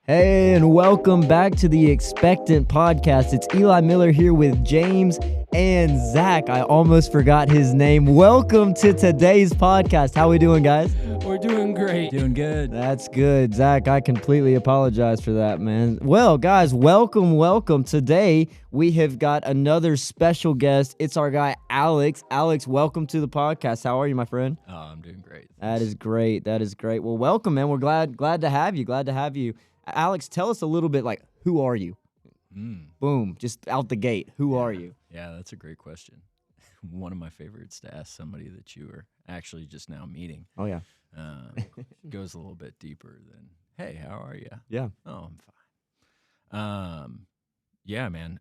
Hey, and welcome back to the Expectant Podcast. It's Eli Miller here with James and Zach. I almost forgot his name. Welcome to today's podcast. How we doing, guys? We're doing great. Doing good. That's good. Zach, I completely apologize for that, man. Well, guys, welcome. Today, we have got another special guest. It's our guy, Alex. Alex, welcome to the podcast. How are you, my friend? Oh, I'm doing great. That is great. Well, welcome, man. We're glad to have you. Alex, tell us a little bit, like, who are you? Boom, just out the gate. Who are you? Yeah, that's a great question. One of my favorites to ask somebody that you are actually just now meeting. Oh, yeah. Goes a little bit deeper than, hey, how are you? Yeah. Oh, I'm fine. Yeah, man.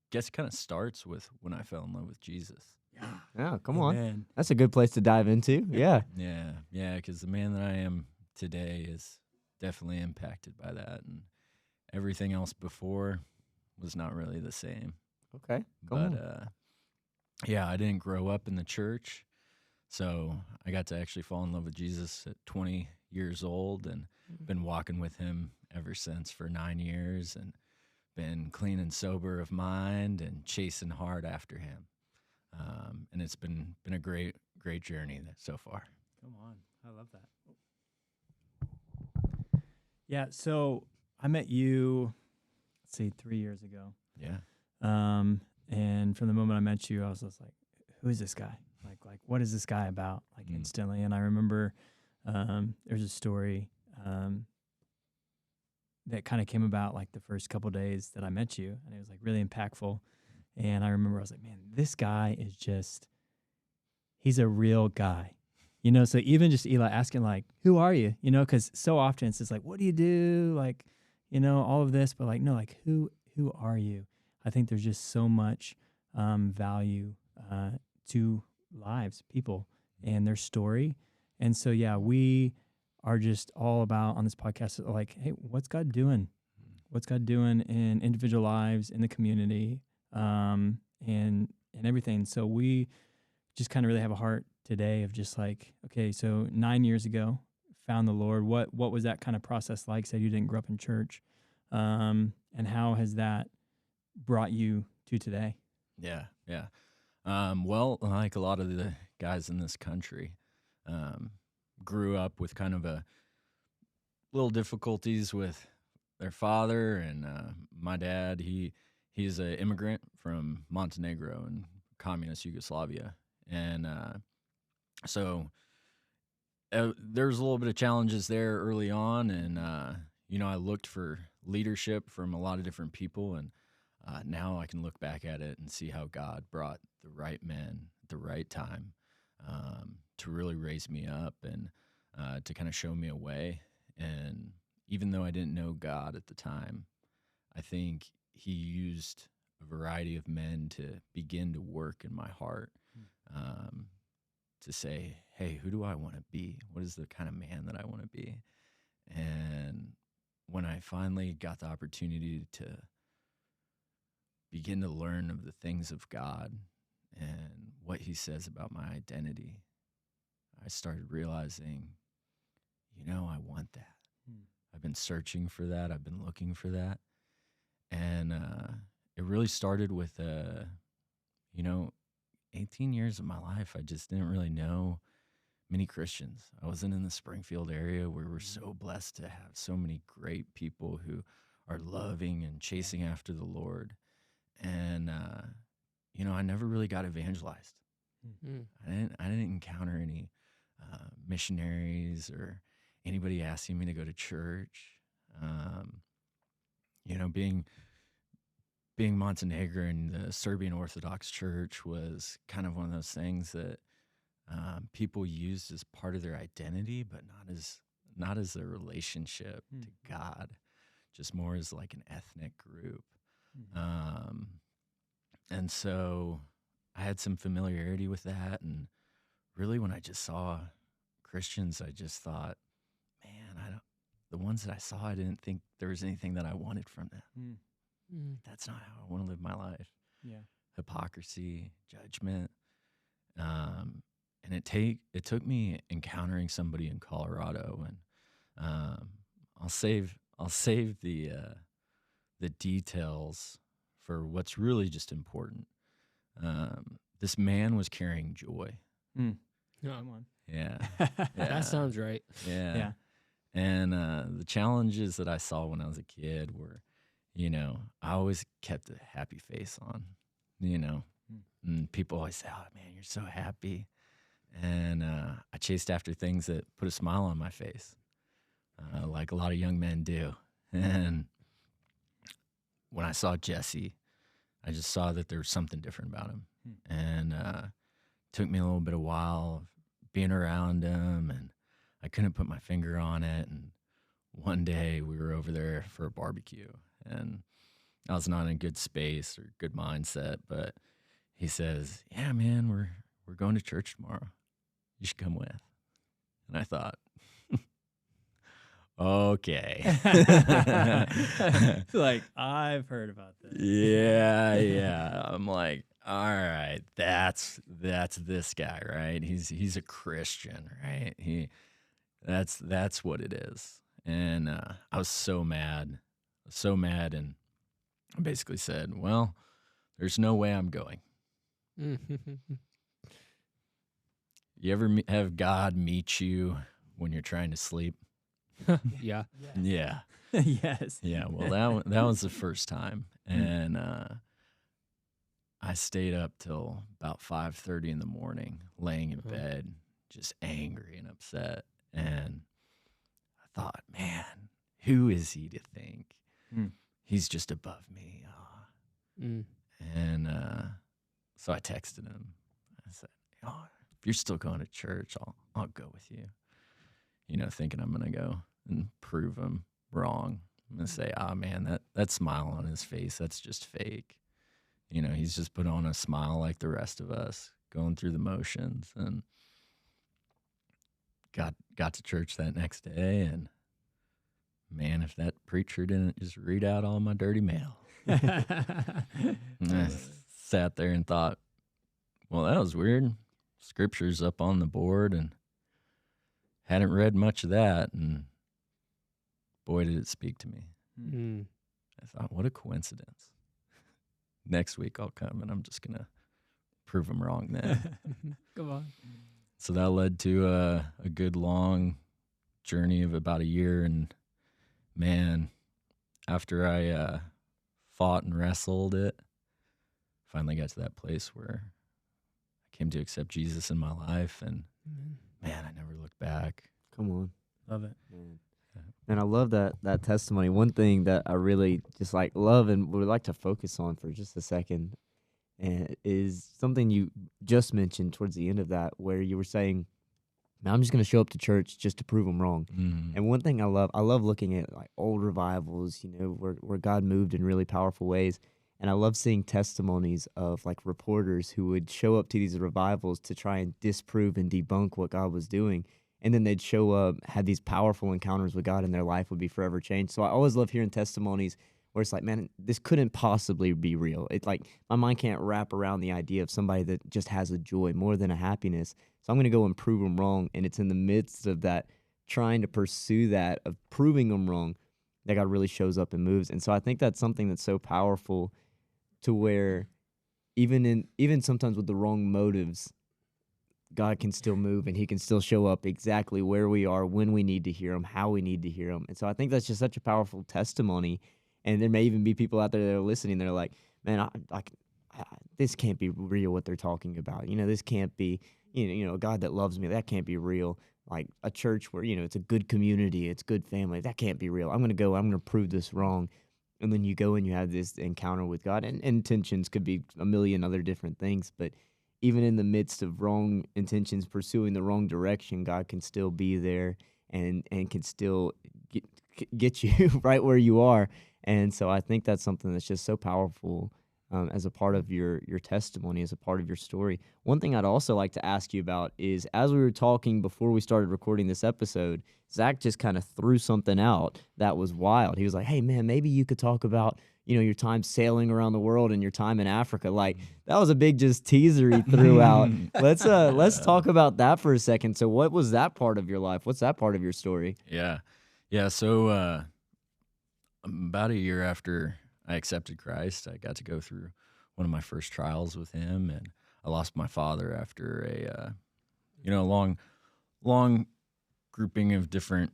Guess it kind of starts with when I fell in love with Jesus. Yeah, come on. Man. That's a good place to dive into. Yeah. Yeah, because the man that I am today is definitely impacted by that, and everything else before was not really the same. Okay. Come on. Yeah, I didn't grow up in the church, so I got to actually fall in love with Jesus at 20 years old, and been walking with him ever since for 9 years, and been clean and sober of mind and chasing hard after him. And it's been a great journey so far. Come on. I love that. Yeah, so I met you, let's see, 3 years ago. Yeah. And from the moment I met you, I was just like, who is this guy? Like what is this guy about? Like instantly. And I remember there's a story that kind of came about like the first couple days that I met you, and it was like really impactful. And I remember I was like, man, this guy is he's a real guy. You know, so even just Eli asking, like, who are you? You know, because so often it's just like, what do you do? Like, you know, all of this. But like, no, like, who are you? I think there's just so much value to lives, people, and their story. And so, yeah, we are just all about on this podcast, like, hey, what's God doing? What's God doing in individual lives, in the community, and everything. So we just kind of really have a heart today of just like, okay, so 9 years ago, found the Lord. What was that kind of process like? Said you didn't grow up in church, and how has that brought you to today? Yeah. Well, like a lot of the guys in this country, grew up with kind of a little difficulties with their father, and my dad, he's an immigrant from Montenegro in communist Yugoslavia, and so there's a little bit of challenges there early on, and I looked for leadership from a lot of different people, and now I can look back at it and see how God brought the right men at the right time to really raise me up and to kind of show me a way. And even though I didn't know God at the time, I think he used a variety of men to begin to work in my heart, to say, hey, who do I want to be? What is the kind of man that I want to be? And when I finally got the opportunity to begin to learn of the things of God and what he says about my identity, I started realizing, I want that. I've been searching for that. I've been looking for that. And it really started with, 18 years of my life, I just didn't really know many Christians. I wasn't in the Springfield area where we're so blessed to have so many great people who are loving and chasing after the Lord. And, I never really got evangelized. I didn't encounter any missionaries or anybody asking me to go to church. Being Montenegrin, the Serbian Orthodox Church was kind of one of those things that people used as part of their identity, but not as a relationship to God, just more as like an ethnic group. And so I had some familiarity with that, and really when I just saw Christians, I just thought, man, the ones that I saw, I didn't think there was anything that I wanted from them. That's not how I want to live my life. Yeah. Hypocrisy, judgment. And it took me encountering somebody in Colorado and I'll save the details for what's really just important. This man was carrying joy. Mm. Yeah. Come on. Yeah. That sounds right. Yeah. Yeah. And the challenges that I saw when I was a kid were, I always kept a happy face on, and people always say, "Oh man, you're so happy." And I chased after things that put a smile on my face, like a lot of young men do. And when I saw Jesse, I just saw that there was something different about him. And took me a little bit of while of being around him, and I couldn't put my finger on it. And one day we were over there for a barbecue, and I was not in a good space or good mindset, but he says, "Yeah, man, we're going to church tomorrow. You should come with." And I thought, okay. Like, I've heard about this. Yeah. I'm like, all right, that's this guy, right? He's a Christian, right? That's what it is. And I was so mad, and I basically said, "Well, there's no way I'm going." You ever have God meet you when you're trying to sleep? Yeah. Yeah. Yes. Yeah, well, that was the first time, and I stayed up till about 5:30 in the morning, laying in bed, just angry and upset. And I thought, man, who is he to think he's just above me? And so I texted him. I said, "Oh, if you're still going to church, I'll go with you." Thinking I'm gonna go and prove him wrong. I'm gonna say, "Ah, man, that smile on his face, that's just fake." He's just put on a smile like the rest of us, going through the motions. And got to church that next day, and man, if that preacher didn't just read out all my dirty mail. And I sat there and thought, well, that was weird. Scripture's up on the board, and hadn't read much of that, and boy, did it speak to me. I thought, what a coincidence. Next week I'll come, and I'm just going to prove him wrong then. Come on. So that led to a good long journey of about a year. And man, after I fought and wrestled it, finally got to that place where I came to accept Jesus in my life. And man, I never looked back. Come on. Love it. And I love that testimony. One thing that I really just love and would like to focus on for just a second is something you just mentioned towards the end of that, where you were saying, "Man, I'm just going to show up to church just to prove them wrong." And one thing I love looking at old revivals, where God moved in really powerful ways. And I love seeing testimonies of reporters who would show up to these revivals to try and disprove and debunk what God was doing. And then they'd show up, had these powerful encounters with God, and their life would be forever changed. So I always love hearing testimonies where it's man, this couldn't possibly be real. It's my mind can't wrap around the idea of somebody that just has a joy more than a happiness. So I'm going to go and prove them wrong. And it's in the midst of that, trying to pursue that, of proving them wrong, that God really shows up and moves. And so I think that's something that's so powerful, to where even sometimes with the wrong motives, God can still move, and he can still show up exactly where we are, when we need to hear him, how we need to hear him. And so I think that's just such a powerful testimony. And there may even be people out there that are listening that are like, man, this can't be real what they're talking about. This can't be, a God that loves me, that can't be real. Like a church where, it's a good community, it's good family, that can't be real. I'm going to prove this wrong. And then you go and you have this encounter with God, and intentions could be a million other different things, but even in the midst of wrong intentions, pursuing the wrong direction, God can still be there and can still get you right where you are. And so I think that's something that's just so powerful as a part of your testimony, as a part of your story. One thing I'd also like to ask you about is, as we were talking before we started recording this episode, Zach just kind of threw something out that was wild. He was like, "Hey, man, maybe you could talk about your time sailing around the world and your time in Africa." That was a big just teaser he threw out. Let's talk about that for a second. So what was that part of your life? What's that part of your story? Yeah. Yeah, so about a year after I accepted Christ, I got to go through one of my first trials with him, and I lost my father after a long grouping of different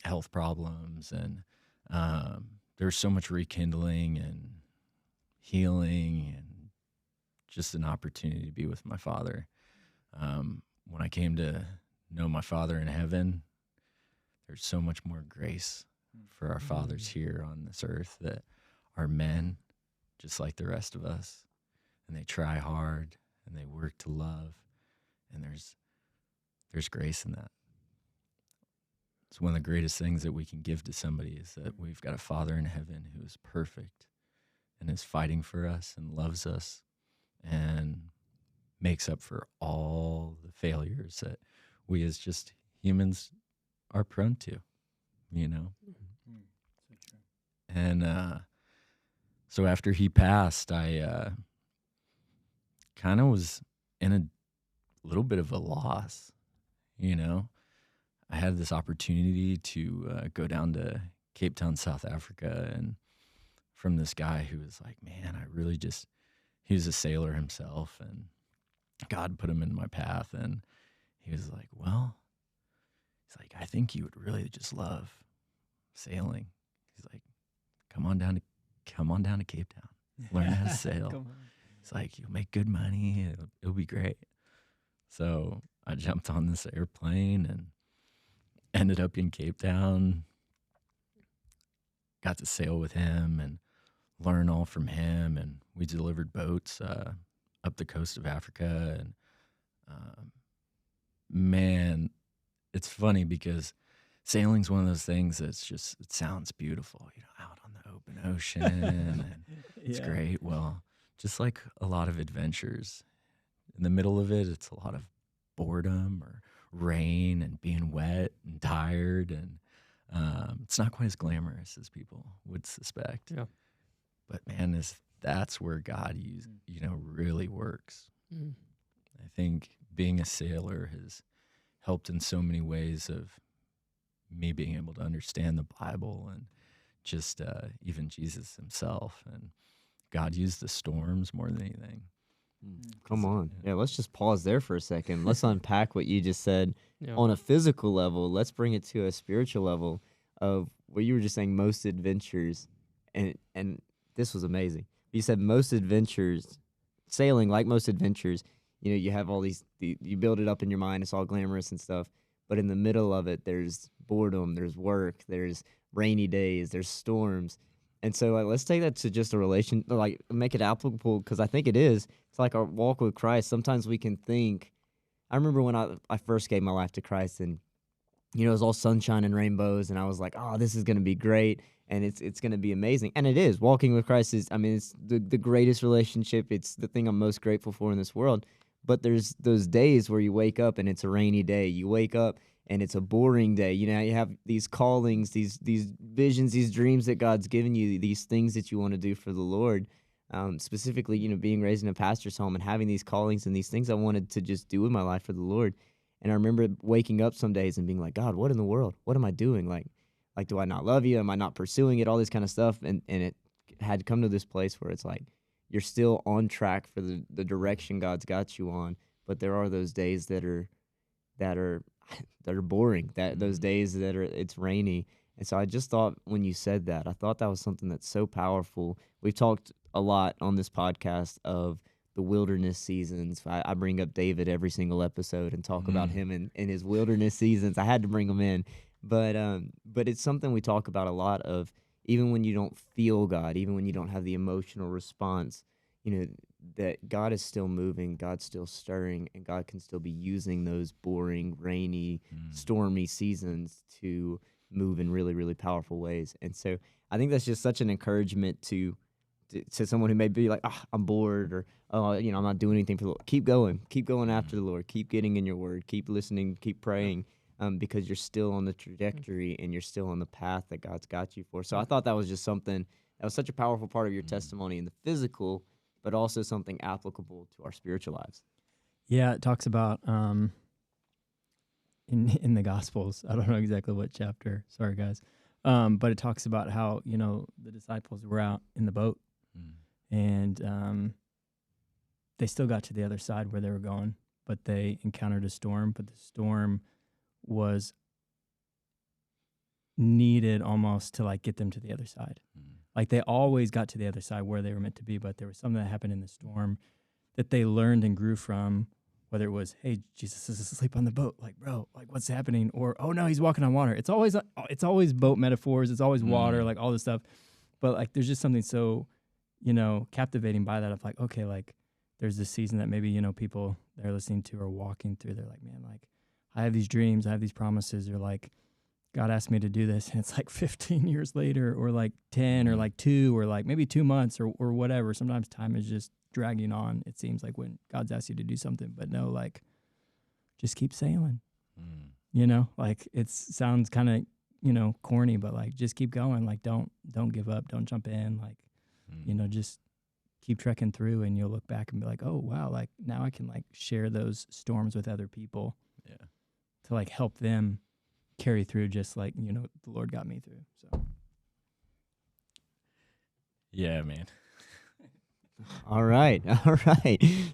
health problems, and there's so much rekindling and healing and just an opportunity to be with my father. When I came to know my father in heaven, there's so much more grace for our fathers here on this earth that are men just like the rest of us, and they try hard and they work to love, and there's grace in that. It's one of the greatest things that we can give to somebody is that we've got a Father in heaven who is perfect and is fighting for us and loves us and makes up for all the failures that we as just humans are prone to, you know? And so after he passed, I kind of was in a little bit of a loss, you know? I had this opportunity to go down to Cape Town, South Africa, and from this guy who was like, man, he was a sailor himself, and God put him in my path, and he was like, well, he's like, I think you would really just love sailing. He's like, come on down to Cape Town, learn how to sail. It's like, you'll make good money, it'll be great. So I jumped on this airplane and ended up in Cape Town, got to sail with him and learn all from him. And we delivered boats up the coast of Africa. And man, it's funny because sailing's one of those things that's just, it sounds beautiful, out on the open ocean. And it's great. Well, just like a lot of adventures, in the middle of it, it's a lot of boredom or rain and being wet and tired, and it's not quite as glamorous as people would suspect. Yeah. But man, that's where God really works. I think being a sailor has helped in so many ways of me being able to understand the Bible and just even Jesus himself. And God used the storms more than anything. Come on. Yeah, let's just pause there for a second. Let's unpack what you just said Yeah. on a physical level. Let's bring it to a spiritual level of what you were just saying, most adventures. And this was amazing. You said most adventures, sailing, like most adventures, you have all you build it up in your mind. It's all glamorous and stuff. But in the middle of it, there's boredom, there's work, there's rainy days, there's storms. And so let's take that to just a relation, like make it applicable, because I think it is. It's like our walk with Christ. Sometimes we can think, I remember when I first gave my life to Christ, and, it was all sunshine and rainbows, and I was like, oh, this is going to be great, and it's going to be amazing. And it is. Walking with Christ is, it's the greatest relationship. It's the thing I'm most grateful for in this world. But there's those days where you wake up and it's a rainy day. You wake up and it's a boring day. You have these callings, these visions, these dreams that God's given you, these things that you want to do for the Lord. Specifically, being raised in a pastor's home and having these callings and these things I wanted to just do with my life for the Lord. And I remember waking up some days and being like, God, what in the world? What am I doing? Like, do I not love you? Am I not pursuing it? All this kind of stuff. And it had come to this place where it's like, you're still on track for the direction God's got you on, but there are those days that are boring. Those days that it's rainy. And so I just thought when you said that, I thought that was something that's so powerful. We've talked a lot on this podcast of the wilderness seasons. I bring up David every single episode and talk about him and his wilderness seasons. I had to bring him in, but it's something we talk about a lot of. Even when you don't feel God, even when you don't have the emotional response, that God is still moving, God's still stirring, and God can still be using those boring, rainy, stormy seasons to move in really, really powerful ways. And so I think that's just such an encouragement to someone who may be like, I'm bored, or, I'm not doing anything for the Lord. Keep going after the Lord, keep getting in your word, keep listening, keep praying. Because you're still on the trajectory and you're still on the path that God's got you for. So I thought that was just something that was such a powerful part of your testimony in the physical, but also something applicable to our spiritual lives. Yeah, it talks about in the Gospels. I don't know exactly what chapter. Sorry, guys. But it talks about how, the disciples were out in the boat and they still got to the other side where they were going, but they encountered a storm. But the storm was needed almost to like get them to the other side. Like they always got to the other side where they were meant to be, but there was something that happened in the storm that they learned and grew from, whether it was, hey, Jesus is asleep on the boat. Like, bro, like what's happening? Or, oh no, he's walking on water. It's always boat metaphors. It's always water, like all this stuff. But like, there's just something so, captivating by that of like, okay, like there's this season that maybe, people that are listening to or walking through, they're like, man, like I have these dreams, I have these promises, or like, God asked me to do this, and it's like 15 years later, or like 10, or like 2, or like maybe 2 months, or whatever. Sometimes time is just dragging on, it seems like, when God's asked you to do something. But no, like, just keep sailing. Like it sounds kind of, corny, but like, just keep going. Like, don't give up. Don't jump in. Like, just keep trekking through, and you'll look back and be like, oh, wow, like now I can like share those storms with other people to like help them carry through, just like the Lord got me through. So yeah, man. All right.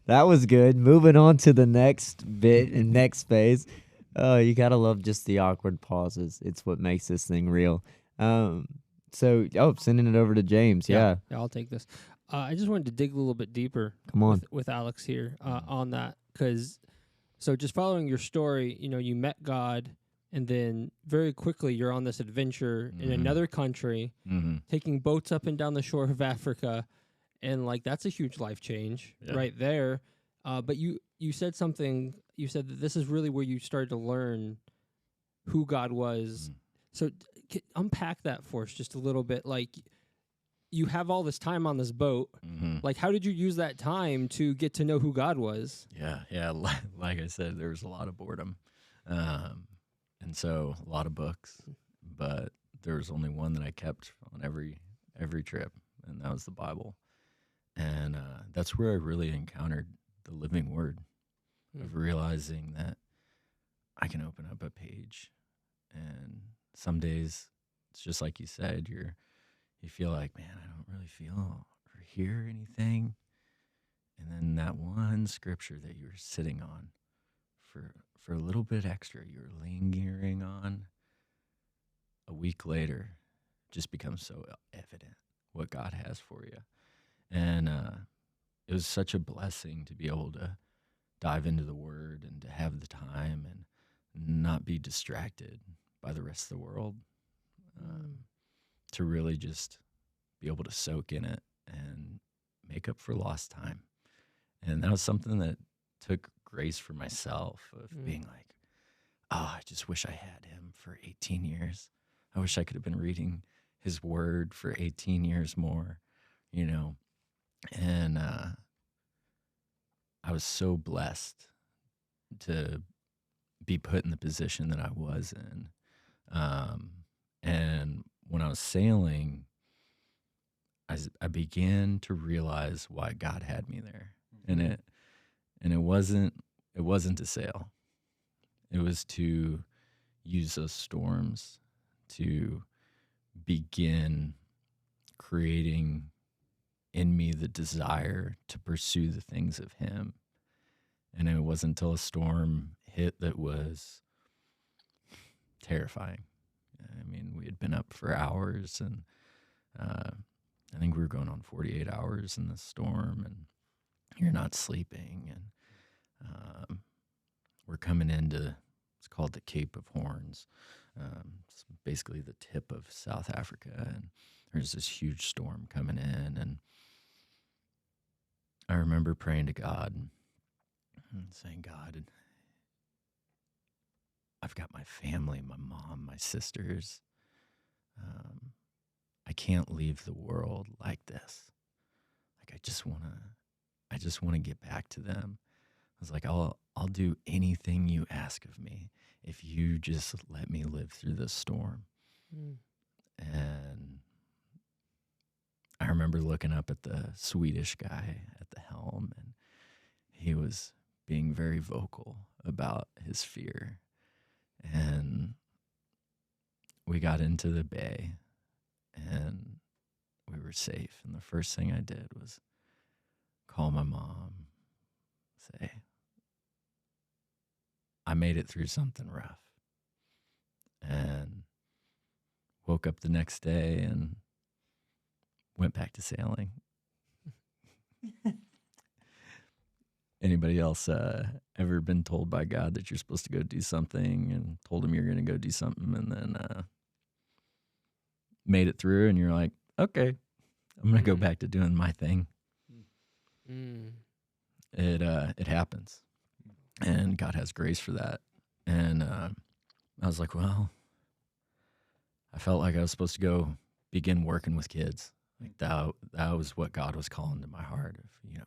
That was good. Moving on to the next bit and next phase. You gotta love just the awkward pauses. It's what makes this thing real. Sending it over to James. Yeah. I'll take this. I just wanted to dig a little bit deeper. Come on. with Alex here on that, because just following your story, you met God. And then very quickly, you're on this adventure in another country, taking boats up and down the shore of Africa. And, like, that's a huge life change right there. But you said something. You said that this is really where you started to learn who God was. So unpack that for us just a little bit. Like, you have all this time on this boat. Like, how did you use that time to get to know who God was? Yeah. Like I said, there was a lot of boredom. And so a lot of books, but there was only one that I kept on every trip, and that was the Bible. And that's where I really encountered the living word of realizing that I can open up a page, and some days it's just like you said, you feel like, man, I don't really feel or hear anything. And then that one scripture that you were sitting on for a little bit extra, you're lingering on, a week later, just becomes so evident what God has for you. And it was such a blessing to be able to dive into the Word and to have the time and not be distracted by the rest of the world, to really just be able to soak in it and make up for lost time. And that was something that took grace for myself of being like, oh, I just wish I had him for 18 years. I wish I could have been reading his word for 18 years more, And I was so blessed to be put in the position that I was in. And when I was sailing, I began to realize why God had me there. And it wasn't to sail. It was to use those storms to begin creating in me the desire to pursue the things of Him. And it wasn't until a storm hit that was terrifying. I mean, we had been up for hours, and I think we were going on 48 hours in the storm, and you're not sleeping, and we're coming into, it's called the Cape of Horns. It's basically the tip of South Africa, and there's this huge storm coming in, and I remember praying to God and saying, God, I've got my family, my mom, my sisters. I can't leave the world like this. Like, I just want to get back to them. I was like, I'll do anything you ask of me if you just let me live through this storm. And I remember looking up at the Swedish guy at the helm, and he was being very vocal about his fear. And we got into the bay and we were safe. And the first thing I did was call my mom, say, I made it through something rough. And woke up the next day and went back to sailing. Anybody else ever been told by God that you're supposed to go do something and told him you're going to go do something and then made it through and you're like, okay, I'm going to go back to doing my thing. It happens. And God has grace for that. And I was like, well, I felt like I was supposed to go begin working with kids. Like that was what God was calling to my heart, of,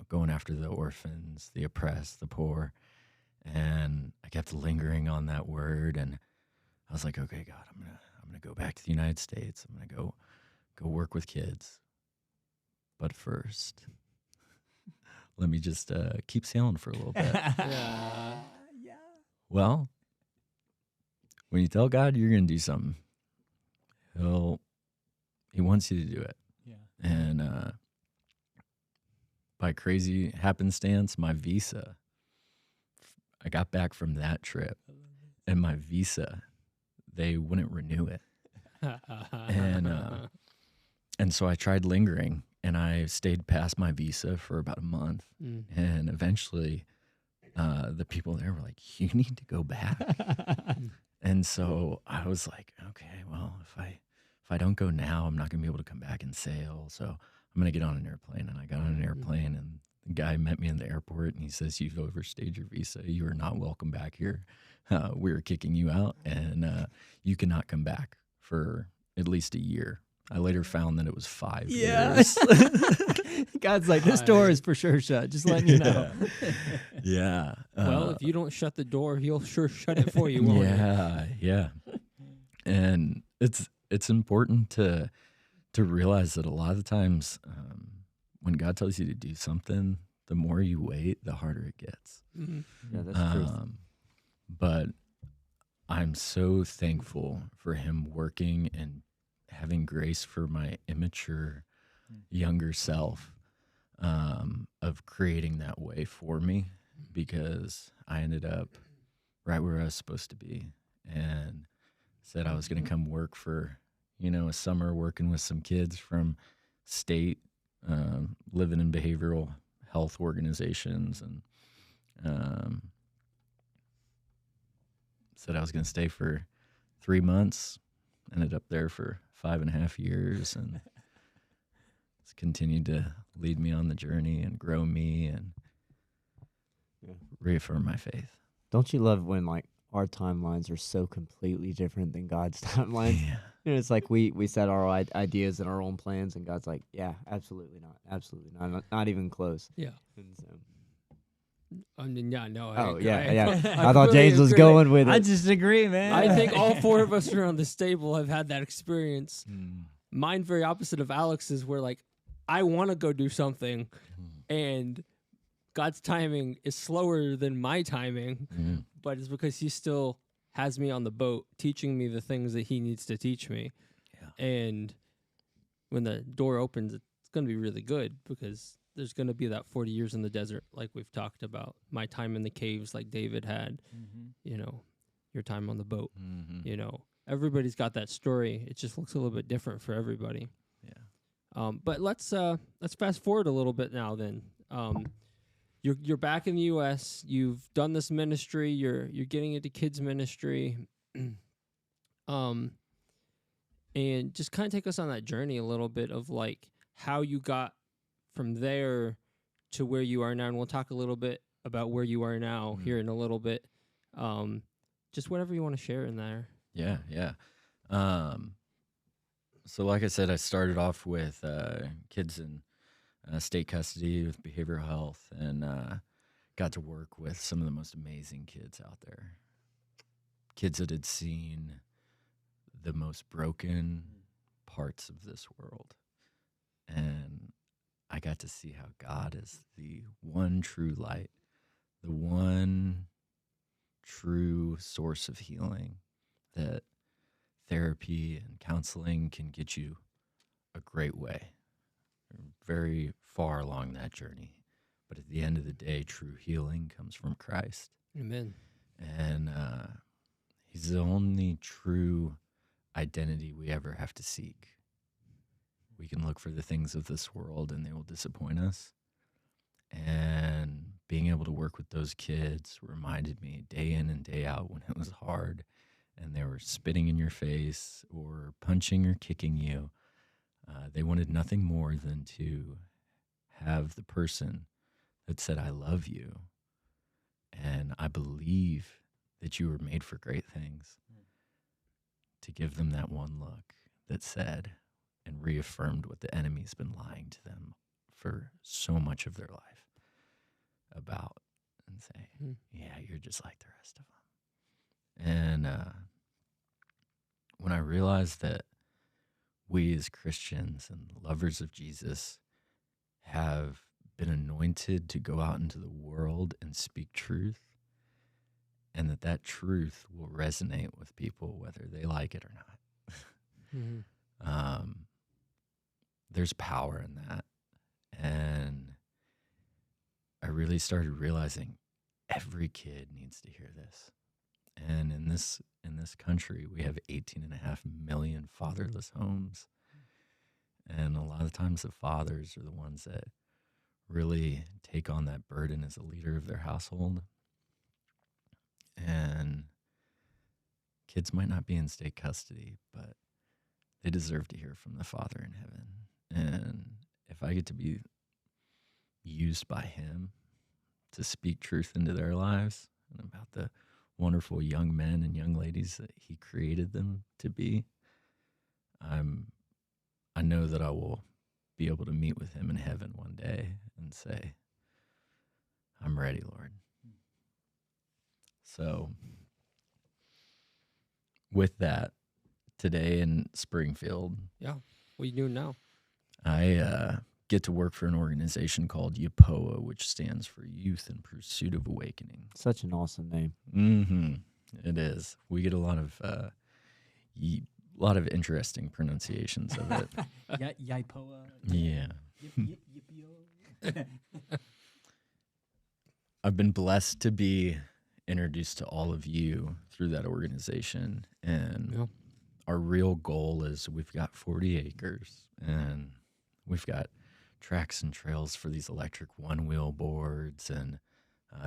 going after the orphans, the oppressed, the poor. And I kept lingering on that word, and I was like, okay, God, I'm gonna go back to the United States. I'm gonna go work with kids. But first, let me just keep sailing for a little bit. Yeah. Well, when you tell God you're gonna do something, He wants you to do it. Yeah. And by crazy happenstance, my visa, I got back from that trip, and my visa, they wouldn't renew it. And so I tried lingering, and I stayed past my visa for about a month. And eventually, the people there were like, you need to go back. And so I was like, okay, well, if I don't go now, I'm not going to be able to come back and sail. So I'm going to get on an airplane. And I got on an airplane, and the guy met me in the airport, and he says, you've overstayed your visa. You are not welcome back here. We're kicking you out, and you cannot come back for at least a year. I later found that it was 5 years. God's like, this door is for sure shut. Just letting you know. Yeah. Well, if you don't shut the door, he'll sure shut it for you, won't he? Yeah. And it's important to realize that a lot of the times when God tells you to do something, the more you wait, the harder it gets. Yeah, that's true. But I'm so thankful for him working and having grace for my immature younger self, of creating that way for me, because I ended up right where I was supposed to be, and said I was going to come work for, a summer working with some kids from state, living in behavioral health organizations, and said I was going to stay for 3 months, ended up there for 5.5 years, and it's continued to lead me on the journey and grow me and reaffirm my faith. Don't you love when like our timelines are so completely different than God's timeline? Yeah. It's like we set our ideas and our own plans, and God's like, yeah, absolutely not, not even close. Yeah. And so, No. I thought James was going with it. I just agree, man. I think all four of us around this table have had that experience. Mine very opposite of Alex's, where like I want to go do something, and God's timing is slower than my timing, but it's because he still has me on the boat, teaching me the things that he needs to teach me. Yeah. And when the door opens, it's going to be really good, because there's going to be that 40 years in the desert, like we've talked about. My time in the caves, like David had, your time on the boat. Everybody's got that story. It just looks a little bit different for everybody. Yeah. But let's fast forward a little bit now. Then, you're back in the U.S. You've done this ministry. You're getting into kids ministry. And just kind of take us on that journey a little bit of like how you got from there to where you are now, and we'll talk a little bit about where you are now here in a little bit. Just whatever you want to share in there. Yeah. So like I said, I started off with kids in state custody with behavioral health, and got to work with some of the most amazing kids out there. Kids that had seen the most broken parts of this world. And I got to see how God is the one true light, the one true source of healing, that therapy and counseling can get you a great way, very far along that journey. But at the end of the day, true healing comes from Christ. Amen. And he's the only true identity we ever have to seek. We can look for the things of this world and they will disappoint us. And being able to work with those kids reminded me day in and day out when it was hard and they were spitting in your face or punching or kicking you. They wanted nothing more than to have the person that said, I love you and I believe that you were made for great things, to give them that one look that said and reaffirmed what the enemy's been lying to them for so much of their life about, and say, yeah, you're just like the rest of them. And when I realized that we as Christians and lovers of Jesus have been anointed to go out into the world and speak truth, and that truth will resonate with people whether they like it or not. There's power in that. And I really started realizing every kid needs to hear this. And in this country, we have 18.5 million fatherless homes. And a lot of times the fathers are the ones that really take on that burden as a leader of their household. And kids might not be in state custody, but they deserve to hear from the Father in heaven. And if I get to be used by him to speak truth into their lives and about the wonderful young men and young ladies that he created them to be, I know that I will be able to meet with him in heaven one day and say, I'm ready, Lord. So with that, today in Springfield, Yeah. What are you doing now? I get to work for an organization called YPOA, which stands for Youth in Pursuit of Awakening. Such an awesome name. Mm-hmm. It is. We get a lot of interesting pronunciations of it. Yipoa. Yeah. Yippio. I've been blessed to be introduced to all of you through that organization. And our real goal is we've got 40 acres and we've got tracks and trails for these electric one-wheel boards. And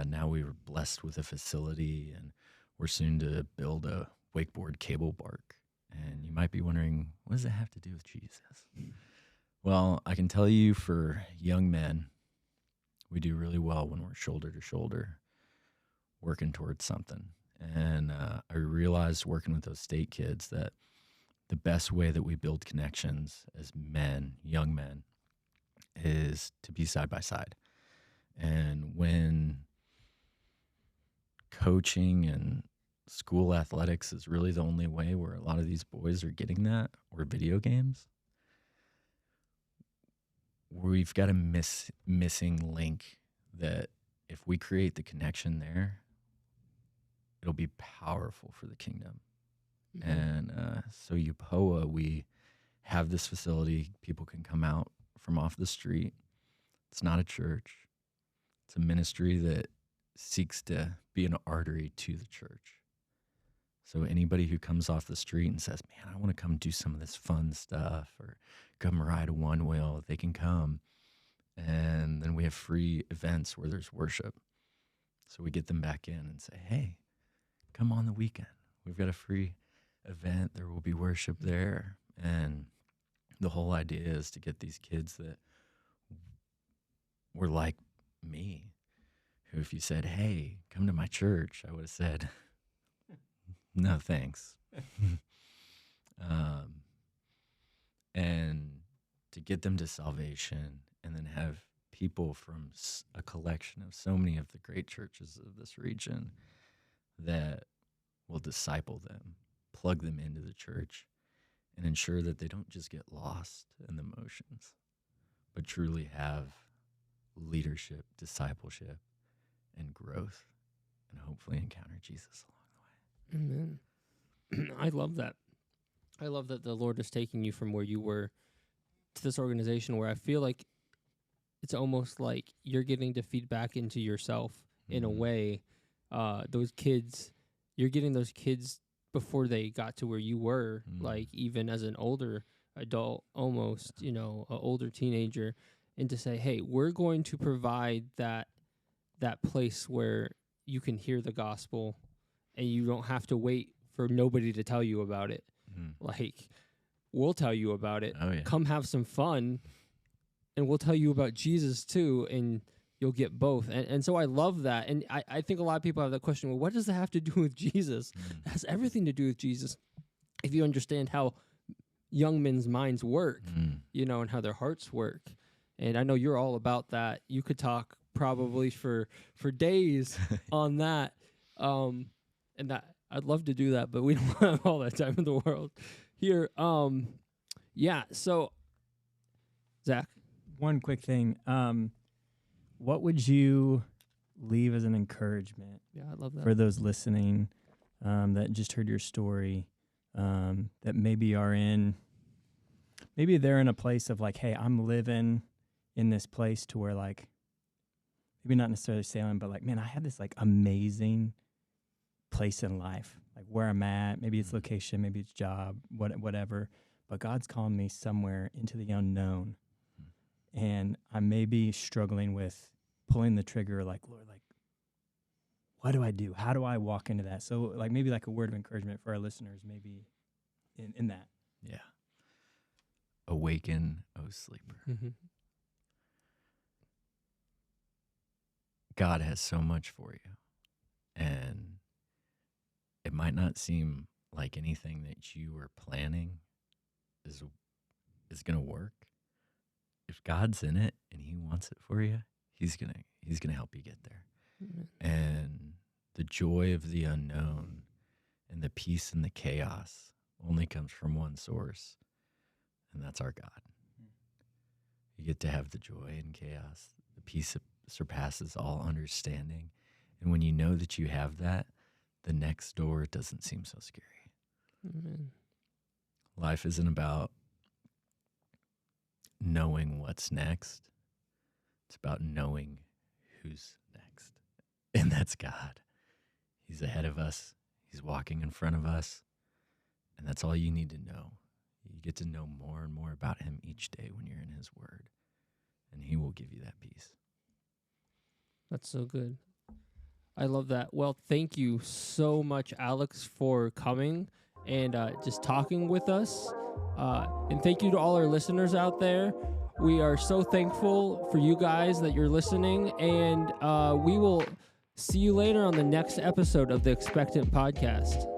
now we were blessed with a facility and we're soon to build a wakeboard cable park. And you might be wondering, what does that have to do with Jesus? Well, I can tell you for young men, we do really well when we're shoulder to shoulder working towards something. And I realized working with those state kids that the best way that we build connections as men, young men, is to be side by side. And when coaching and school athletics is really the only way where a lot of these boys are getting that, or video games, we've got a missing link that if we create the connection there, it'll be powerful for the kingdom. Mm-hmm. And so YPOA, we have this facility. People can come out from off the street. It's not a church. It's a ministry that seeks to be an artery to the church. So anybody who comes off the street and says, man, I want to come do some of this fun stuff or come ride a one wheel, they can come. And then we have free events where there's worship. So we get them back in and say, hey, come on the weekend. We've got a free event. There will be worship there. And the whole idea is to get these kids that were like me, who if you said, hey, come to my church, I would have said, no, thanks. And to get them to salvation and then have people from a collection of so many of the great churches of this region that will disciple them, plug them into the church, and ensure that they don't just get lost in the motions, but truly have leadership, discipleship, and growth, and hopefully encounter Jesus along the way. Amen. I love that. I love that the Lord is taking you from where you were to this organization where I feel like it's almost like you're getting to feed back into yourself in a way. Those kids, you're getting those kids before they got to where you were, like even as an older adult, almost, an older teenager, and to say, hey, we're going to provide that place where you can hear the gospel and you don't have to wait for nobody to tell you about it. Like, we'll tell you about it. Oh, yeah. Come have some fun, and we'll tell you about Jesus too, and you'll get both. And so I love that. And I think a lot of people have that question, well, what does that have to do with Jesus? It has everything to do with Jesus if you understand how young men's minds work, and how their hearts work. And I know you're all about that. You could talk probably for days on that. And that I'd love to do that, but we don't have all that time in the world here. Yeah. So, Zach, one quick thing. What would you leave as an encouragement? Yeah, I love that. For those listening that just heard your story, that maybe they're in a place of like, hey, I'm living in this place to where like, maybe not necessarily sailing, but like, man, I have this like amazing place in life, like where I'm at. Maybe it's location, maybe it's job, whatever. But God's calling me somewhere into the unknown. And I may be struggling with pulling the trigger, like, Lord, like, what do I do? How do I walk into that? So, like, maybe like a word of encouragement for our listeners, maybe in that. Yeah. Awaken, O sleeper. God has so much for you. And it might not seem like anything that you were planning is going to work. If God's in it and he wants it for you, he's going to help you get there. And the joy of the unknown and the peace in the chaos only comes from one source, and that's our God. You get to have the joy in chaos, the peace that surpasses all understanding. And when you know that you have that, the next door doesn't seem so scary. Amen. Life isn't about knowing what's next. It's about knowing who's next. And that's God. He's ahead of us. He's walking in front of us. And that's all you need to know. You get to know more and more about him each day when you're in his word. And he will give you that peace. That's so good. I love that. Well, thank you so much, Alex, for coming and just talking with us. And thank you to all our listeners out there. We are so thankful for you guys that you're listening. And we will see you later on the next episode of the Expectant Podcast.